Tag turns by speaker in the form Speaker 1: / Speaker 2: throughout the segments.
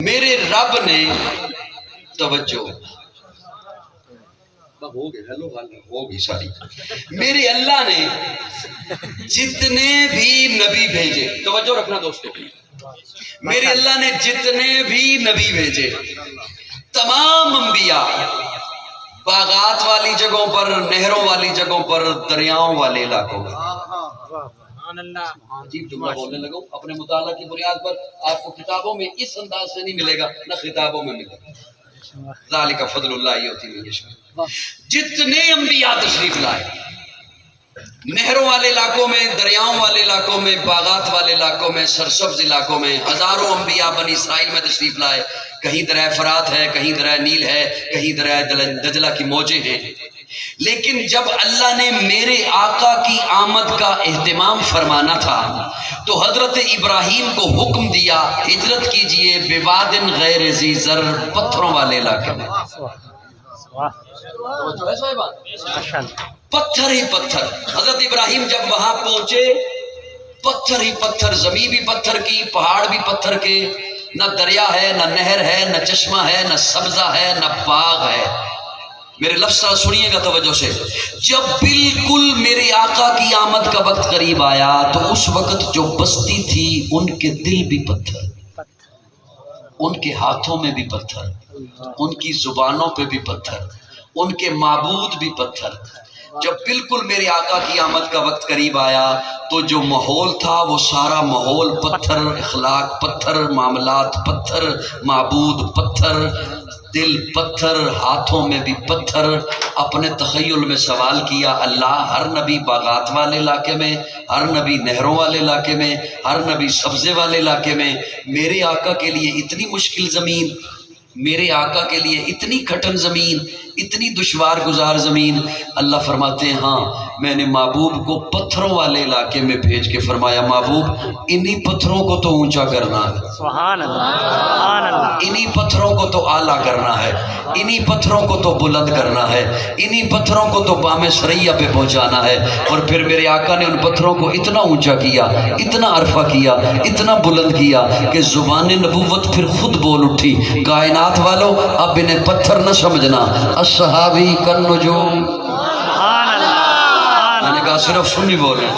Speaker 1: میرے رب نے توجہ ہوگی ساری میرے اللہ نے جتنے بھی نبی بھیجے، توجہ رکھنا دوستو، میرے اللہ نے جتنے بھی نبی بھیجے تمام انبیاء باغات والی جگہوں پر، نہروں والی جگہوں پر، دریاؤں والے علاقوں میں، عجیب جملہ بولنے لگا ہوں، اپنے مطالعہ کی بنیاد پر آپ کو کتابوں میں اس انداز سے نہیں ملے گا، نہ خطابوں میں ملے گا۔ ذالک فضل اللہ یؤتی من یشاء۔ جتنے انبیاء تشریف لائے نہروں والے علاقوں میں، دریاؤں والے علاقوں میں، باغات والے علاقوں میں، سرسبز علاقوں میں، ہزاروں انبیاء بنی اسرائیل میں تشریف لائے، کہیں دریائے فرات ہے، کہیں دریائے نیل ہے، کہیں دریائے دجلہ کی موجیں ہیں، لیکن جب اللہ نے میرے آقا کی آمد کا اہتمام فرمانا تھا تو حضرت ابراہیم کو حکم دیا ہجرت کیجئے بوادن غیر ذی زر، پتھروں والے علاقے میں، پتھر ہی پتھر۔ حضرت ابراہیم جب وہاں پہنچے پتھر ہی پتھر، زمین بھی پتھر کی، پہاڑ بھی پتھر کے، نہ دریا ہے، نہ نہر ہے، نہ چشمہ ہے، نہ سبزہ ہے، نہ باغ ہے۔ میرے لفظ سنیے گا توجہ سے، جب بالکل میرے آقا کی آمد کا وقت قریب آیا تو اس وقت جو بستی تھی ان کے دل بھی پتھر، ان کے ہاتھوں میں بھی پتھر، ان کی زبانوں پہ بھی پتھر، ان کے معبود بھی پتھر۔ جب بالکل میرے آقا کی آمد کا وقت قریب آیا تو جو ماحول تھا وہ سارا ماحول پتھر، اخلاق پتھر، معاملات پتھر، معبود پتھر، دل پتھر، ہاتھوں میں بھی پتھر۔ اپنے تخیل میں سوال کیا، اللہ ہر نبی باغات والے علاقے میں، ہر نبی نہروں والے علاقے میں، ہر نبی سبزے والے علاقے میں، میرے آقا کے لیے اتنی مشکل زمین، میرے آقا کے لیے اتنی کھٹن زمین، اتنی دشوار گزار زمین۔ اللہ فرماتے ہیں ہاں میں نے محبوب کو پتھروں والے علاقے میں بھیج کے فرمایا محبوب انہی پتھروں کو تو اونچا کرنا ہے، سبحان اللہ، انہی پتھروں کو تو اعلیٰ کرنا ہے، انہی پتھروں کو تو بلند کرنا ہے، انہی پتھروں کو تو بام ثریا پہ پہنچانا ہے۔ اور پھر میرے آقا نے ان پتھروں کو اتنا اونچا کیا، اتنا عرفہ کیا، اتنا بلند کیا کہ زبان نبوت پھر خود بول اٹھی، کائنات والو اب انہیں پتھر نہ سمجھنا، الصحابی کالنجوم۔ میں نے کہا صرف سنی بول رہے ہیں۔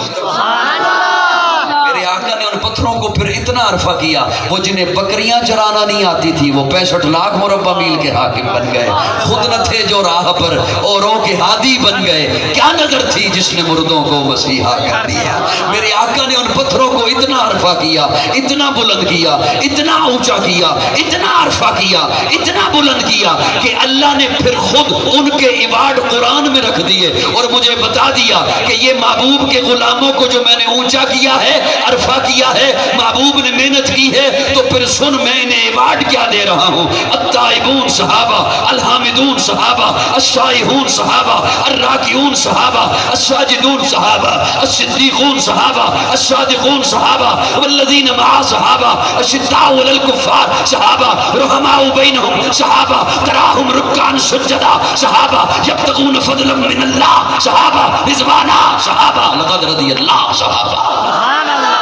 Speaker 1: میرے آقا نے ان پتھروں کو پھر اتنا عرفہ کیا، وہ جنہیں بکریاں چرانا نہیں آتی تھی وہ 65 لاکھ مربع میل کے حاکم بن گئے، خود نہ تھے جو راہ پر اوروں کے ہادی بن گئے، کیا نظر تھی جس نے مردوں کو مسیحا کر دیا۔ میرے آقا نے ان پتھروں کو اتنا عرفہ کیا، اتنا بلند کیا، اتنا اونچا کیا، اتنا عرفہ کیا، اتنا بلند کیا کہ اللہ نے پھر خود ان کے ایوارڈ قرآن میں رکھ دیے اور مجھے بتا دیا کہ یہ محبوب کے غلاموں کو جو میں نے اونچا کیا ہے، عرفہ کیا ہے، محبوب نے محنت کی ہے، تو پھر سن میں انہیں ایوارڈ کیا دے رہا ہوں۔ التائبون صحابہ، الحامدون صحابہ، الشائحون صحابہ، الراکعون صحابہ، الساجدون صحابہ، الصدیقون صحابہ، الصادقون صحابہ، والذین معا صحابہ، الشداء علی الکفار صحابہ، رحماء بینہم صحابہ، تراہم رکعا سجدا صحابہ، یبتغون فضلا من اللہ صحابہ، رضوانا صحابہ، لقد رضی اللہ صحابہ۔